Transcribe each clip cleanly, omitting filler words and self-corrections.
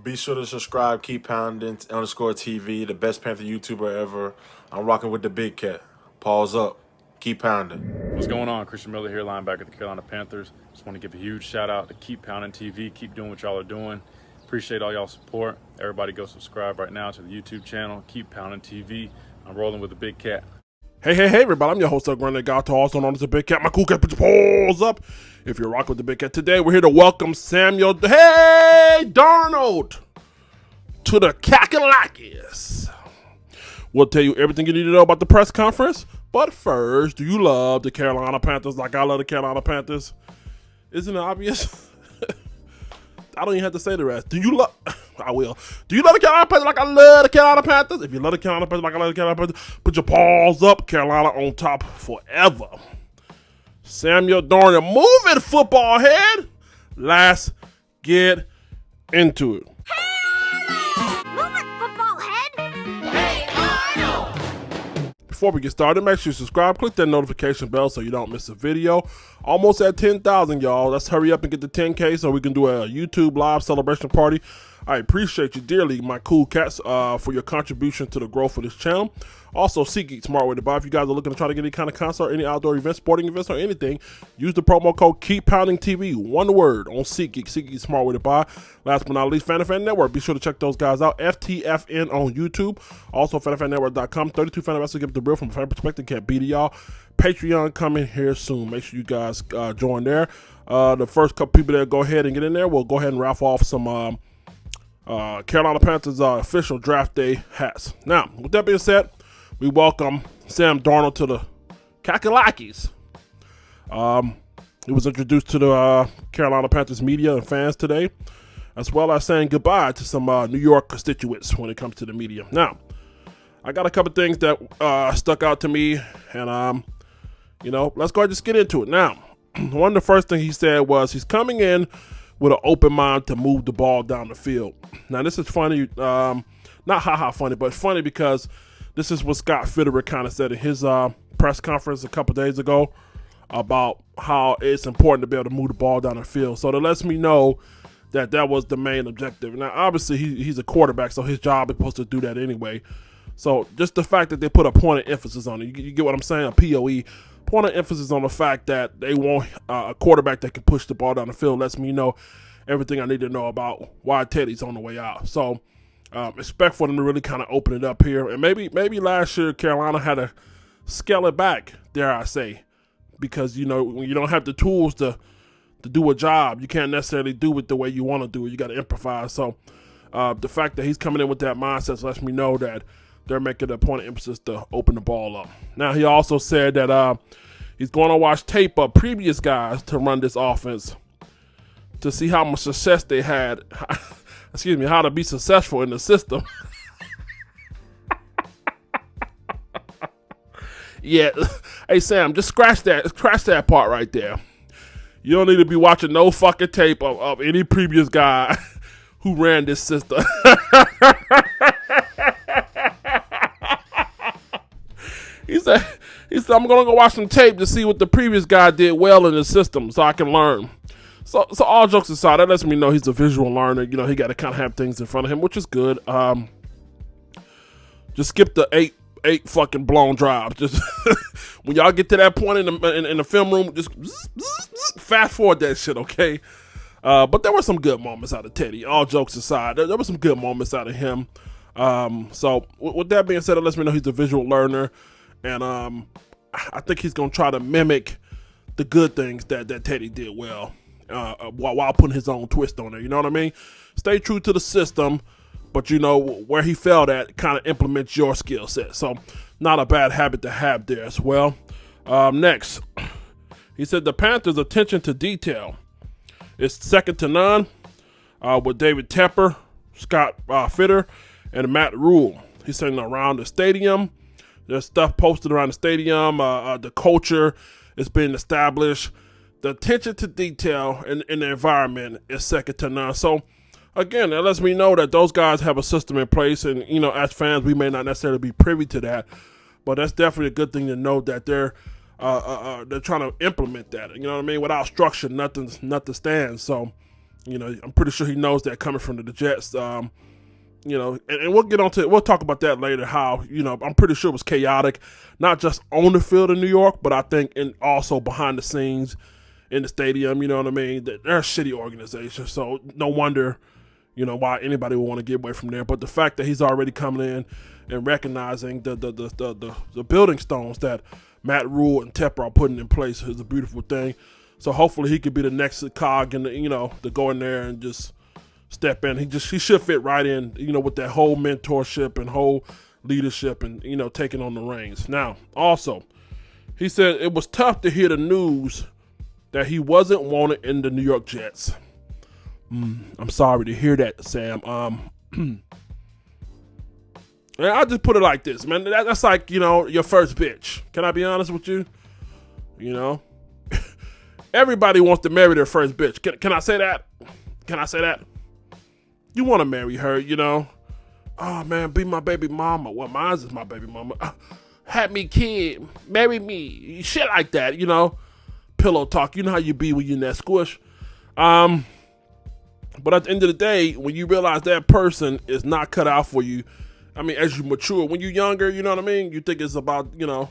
Be sure to subscribe, keep pounding, _TV, the best Panther YouTuber ever. I'm rocking with the big cat. Pause up. Keep pounding. What's going on? Christian Miller here, linebacker of the Carolina Panthers. Just want to give a huge shout out to Keep Pounding TV. Keep doing what y'all are doing. Appreciate all y'all support. Everybody go subscribe right now to the YouTube channel, Keep Pounding TV. I'm rolling with the big cat. Hey, everybody, I'm your host, Granite Gato, also known as the Big Cat. My cool cat, put your paws up if you're rocking with the Big Cat. Today, we're here to welcome Darnold to the Kakalakis. We'll tell you everything you need to know about the press conference. But first, do you love the Carolina Panthers like I love the Carolina Panthers? Isn't it obvious? I don't even have to say the rest. Do you love... I will. Do you love the Carolina Panthers like I love the Carolina Panthers? If you love the Carolina Panthers like I love the Carolina Panthers, put your paws up. Carolina on top forever. Samuel Darnold, move it, football head. Let's get into it. Before we get started, make sure you subscribe, click that notification bell so you don't miss a video. Almost at 10,000, y'all. Let's hurry up and get to 10K so we can do a YouTube live celebration party. I appreciate you dearly, my cool cats, for your contribution to the growth of this channel. Also, SeatGeek, smart way to buy. If you guys are looking to try to get any kind of concert, any outdoor events, sporting events, or anything, use the promo code KeepPoundingTV, one word, on SeatGeek. SeatGeek, smart way to buy. Last but not least, FanFan Network. Be sure to check those guys out. FTFN on YouTube. Also, FanFanNetwork.com. 32 fan wrestlers give it the real from a fan perspective. Can't beat it, y'all. Patreon coming here soon. Make sure you guys join there. The first couple people that go ahead and get in there, we'll go ahead and raffle off some Carolina Panthers official draft day hats. Now, with that being said, we welcome Sam Darnold to the Kakalakis. He was introduced to the Carolina Panthers media and fans today, as well as saying goodbye to some New York constituents when it comes to the media. Now, I got a couple things that stuck out to me, and let's go ahead and just get into it. Now, one of the first things he said was he's coming in with an open mind to move the ball down the field. Now, this is funny, not ha-ha funny, but funny because this is what Scott Fitterer kind of said in his press conference a couple days ago about how it's important to be able to move the ball down the field. So that lets me know that that was the main objective. Now, obviously, he's a quarterback, so his job is supposed to do that anyway. So just the fact that they put a point of emphasis on it, you get what I'm saying, a POE, point of emphasis on the fact that they want a quarterback that can push the ball down the field lets me know everything I need to know about why Teddy's on the way out. So expect for them to really kind of open it up here. And maybe last year Carolina had to scale it back, dare I say, because, when you don't have the tools to do a job, you can't necessarily do it the way you want to do it. You got to improvise. So the fact that he's coming in with that mindset lets me know that they're making a point of emphasis to open the ball up. Now, he also said that he's going to watch tape of previous guys to run this offense to see how much success they had, how to be successful in the system. Yeah, hey, Sam, just scratch that part right there. You don't need to be watching no fucking tape of any previous guy who ran this system. He said, I'm going to go watch some tape to see what the previous guy did well in the system so I can learn. So all jokes aside, that lets me know he's a visual learner. He got to kind of have things in front of him, which is good. Just skip the eight fucking blown drives. Just when y'all get to that point in the film room, just fast forward that shit, okay? But there were some good moments out of Teddy. All jokes aside, there were some good moments out of him. So with that being said, it lets me know he's a visual learner. And I think he's going to try to mimic the good things that Teddy did well while putting his own twist on it. You know what I mean? Stay true to the system, but where he failed at, kind of implement your skill set. So not a bad habit to have there as well. Next, he said the Panthers' attention to detail is second to none with David Tepper, Scott Fitterer, and Matt Rule. He's saying around the stadium. There's stuff posted around the stadium. The culture is being established. The attention to detail in the environment is second to none. So, again, that lets me know that those guys have a system in place. And, as fans, we may not necessarily be privy to that. But that's definitely a good thing to know that they're trying to implement that. You know what I mean? Without structure, nothing stands. So, You know, I'm pretty sure he knows that coming from the Jets. You know, and we'll get on to it. We'll talk about that later. How, you know, I'm pretty sure it was chaotic, not just on the field in New York, but I think also behind the scenes in the stadium. You know what I mean? They're a shitty organization, so no wonder, you know, why anybody would want to get away from there. But the fact that he's already coming in and recognizing the building stones that Matt Rule and Tepper are putting in place is a beautiful thing. So hopefully he could be the next cog in you know, to go in there and just step in. He should fit right in, you know, with that whole mentorship and whole leadership and, you know, taking on the reins. Now, also, he said it was tough to hear the news that he wasn't wanted in the New York Jets. I'm sorry to hear that, Sam. And I'll just put it like this, man. That's like, you know, your first bitch. Can I be honest with you? You know? Everybody wants to marry their first bitch. Can I say that? Can I say that? You want to marry her, you know? Oh, man, be my baby mama. Well, mine is my baby mama. Have me kid. Marry me. Shit like that, you know? Pillow talk. You know how you be when you're in that squish. But at the end of the day, when you realize that person is not cut out for you, I mean, as you mature, when you're younger, you know what I mean? You think it's about, you know,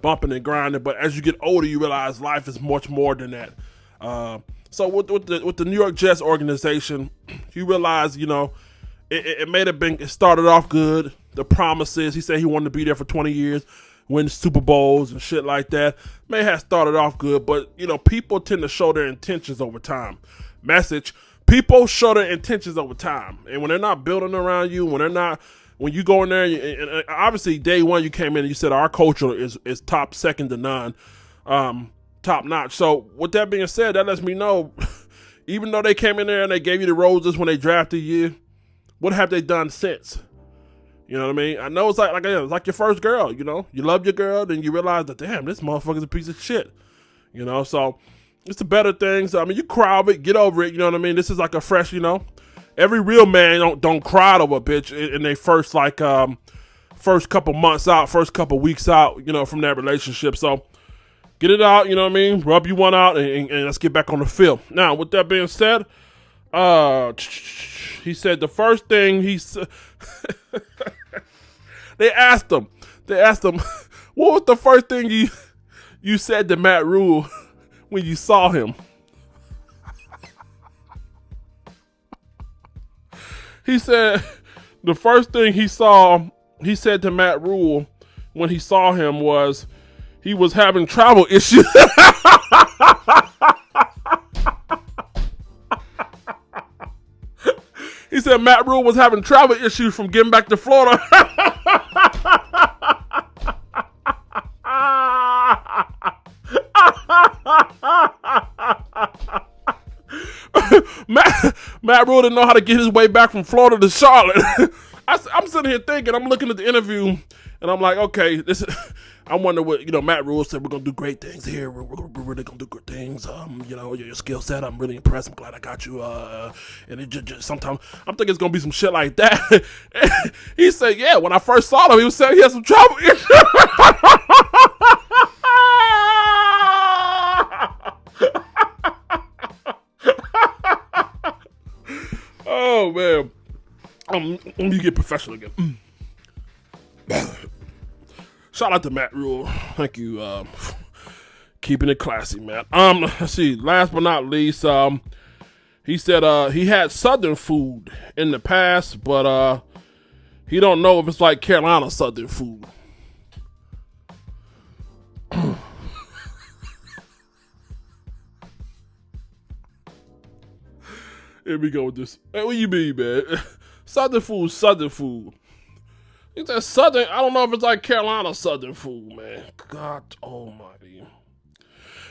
bumping and grinding. But as you get older, you realize life is much more than that. So with the New York Jets organization, you realize, you know, it started off good. The promises, he said he wanted to be there for 20 years, win Super Bowls and shit like that. May have started off good, but, you know, people tend to show their intentions over time. Message, people show their intentions over time. And when they're not building around you, when you go in there, and obviously day one you came in and you said our culture is top, second to none. Top notch. So with that being said, that lets me know, even though they came in there and they gave you the roses when they drafted you, what have they done since? You know what I mean? I know it's like your first girl, you know? You love your girl, then you realize that, damn, this motherfucker's a piece of shit. You know, so it's the better things. I mean, you cry over it, get over it, you know what I mean? This is like a fresh, you know? Every real man don't cry over a bitch in their first couple months out, first couple weeks out, you know, from that relationship. So get it out, you know what I mean? Rub you one out and let's get back on the field. Now, with that being said, he said the first thing they asked him, what was the first thing you said to Matt Rule when you saw him? He said the first thing he said to Matt Rule when he saw him was he was having travel issues. He said Matt Rule was having travel issues from getting back to Florida. Matt Rule didn't know how to get his way back from Florida to Charlotte. I'm sitting here thinking, I'm looking at the interview, and I'm like, okay, I wonder what, you know, Matt Rule said, we're going to do great things here. We're really going to do good things. You know, your skill set, I'm really impressed. I'm glad I got you. And it just sometimes, I'm thinking it's going to be some shit like that. He said, yeah, when I first saw him, he was saying he had some trouble. Oh, man. Let me get professional again. Shout out to Matt Rule. Thank you. Keeping it classy, man. Let's see. Last but not least, he said he had Southern food in the past, but he don't know if it's like Carolina Southern food. Here we go with this. Hey, what you mean, man? Southern food. He said Southern. I don't know if it's like Carolina Southern food, man. God almighty.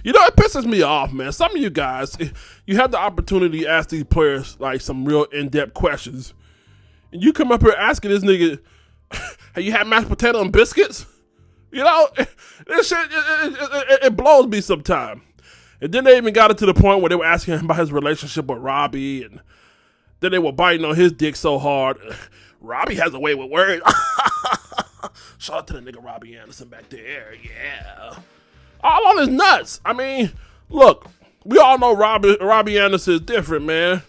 You know, it pisses me off, man. Some of you guys, you have the opportunity to ask these players like some real in-depth questions, and you come up here asking this nigga, "Have you had mashed potato and biscuits?" You know, this shit it blows me sometimes. And then they even got it to the point where they were asking him about his relationship with Robbie, and then they were biting on his dick so hard. Robbie has a way with words. Shout out to the nigga Robbie Anderson back there. Yeah. All on his nuts. I mean, look, We all know Robbie Anderson is different, man.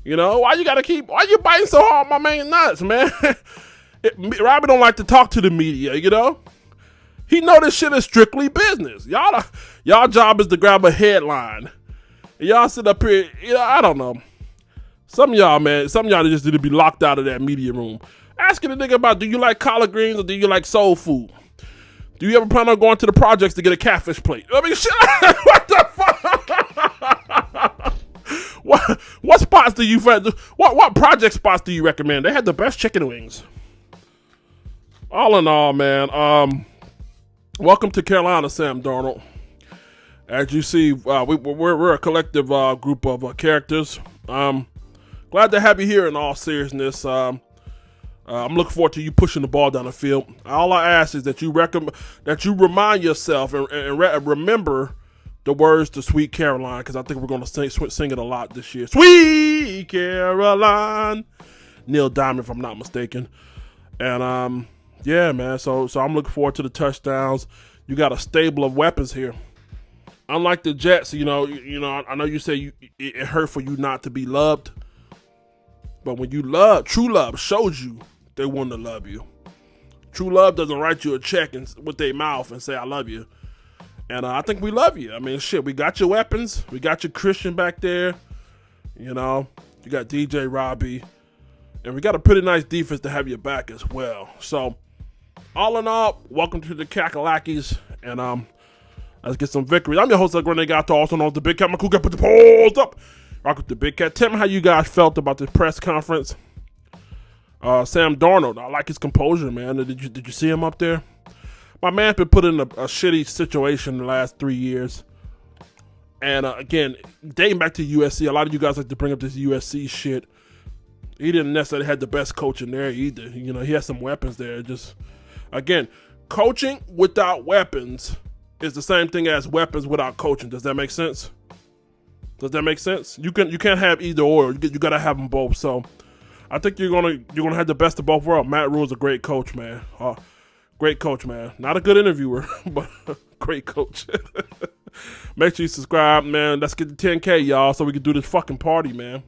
You know, why you biting so hard on my man nuts, man? Robbie don't like to talk to the media, you know? He know this shit is strictly business. Y'all job is to grab a headline. And y'all sit up here, you know, I don't know. Some of y'all just need to be locked out of that media room. Asking the nigga about, do you like collard greens or do you like soul food? Do you ever plan on going to the projects to get a catfish plate? I mean, shit, what the fuck? What spots do you, what project spots do you recommend? They had the best chicken wings. All in all, man, welcome to Carolina, Sam Darnold. As you see, we're a collective group of characters. Glad to have you here in all seriousness. I'm looking forward to you pushing the ball down the field. All I ask is that you remind yourself and remember the words to Sweet Caroline, because I think we're going to sing it a lot this year. Sweet Caroline. Neil Diamond, if I'm not mistaken. And yeah, man, so I'm looking forward to the touchdowns. You got a stable of weapons here. Unlike the Jets, you know, I know you say it hurt for you not to be loved, but when you love, true love shows you they want to love you. True love doesn't write you a check with their mouth and say I love you. And I think we love you. I mean, shit, we got your weapons, we got your Christian back there. You know, you got DJ Robbie, and we got a pretty nice defense to have your back as well. So, all in all, welcome to the Kakalakis, and let's get some victories. I'm your host, Grenade Gato, also known as the Big Cat. My cool guy, put the polls up. Rock with the Big Cat. Tell me how you guys felt about the press conference. Sam Darnold, I like his composure, man. Did you see him up there? My man's been put in a shitty situation the last 3 years. And again, dating back to USC, a lot of you guys like to bring up this USC shit. He didn't necessarily have the best coach in there either. You know, he has some weapons there. Just, again, coaching without weapons is the same thing as weapons without coaching. Does that make sense? Does that make sense? You can't have either or. You gotta have them both. So I think you're gonna have the best of both worlds. Matt Rule's a great coach, man. Great coach, man. Not a good interviewer, but great coach. Make sure you subscribe, man. Let's get to 10K, y'all, so we can do this fucking party, man.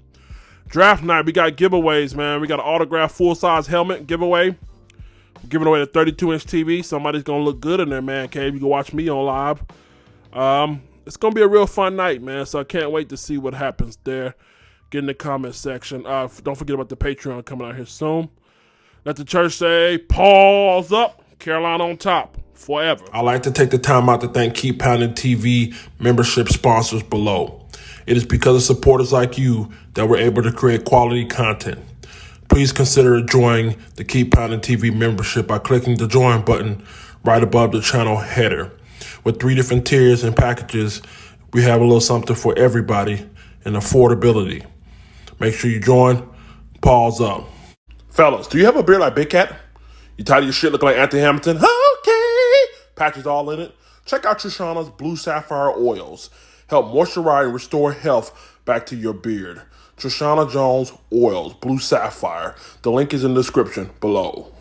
Draft night, we got giveaways, man. We got an autographed full-size helmet giveaway. We're giving away a 32-inch TV. Somebody's going to look good in there, man cave. You can watch me on live. It's going to be a real fun night, man, so I can't wait to see what happens there. Get in the comment section. Don't forget about the Patreon coming out here soon. Let the church say, pause up. Carolina on top forever. I'd like to take the time out to thank Keep Pounding TV membership sponsors below. It is because of supporters like you that we're able to create quality content. Please consider joining the Keep Pounding TV membership by clicking the join button right above the channel header. With 3 different tiers and packages, we have a little something for everybody and affordability. Make sure you join. Pause up. Fellas, do you have a beard like Big Cat? You tired of your shit looking like Anthony Hamilton? Okay. Patches all in it. Check out Trishana's Blue Sapphire Oils. Help moisturize and restore health back to your beard. Trishana Jones Oils, Blue Sapphire. The link is in the description below.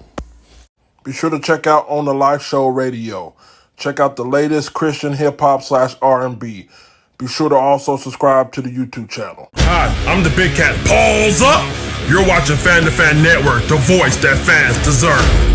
Be sure to check out On the Live Show Radio. Check out the latest Christian hip-hop / R&B. Be sure to also subscribe to the YouTube channel. Hi, I'm the Big Cat. Pause up! You're watching Fan to Fan Network, the voice that fans deserve.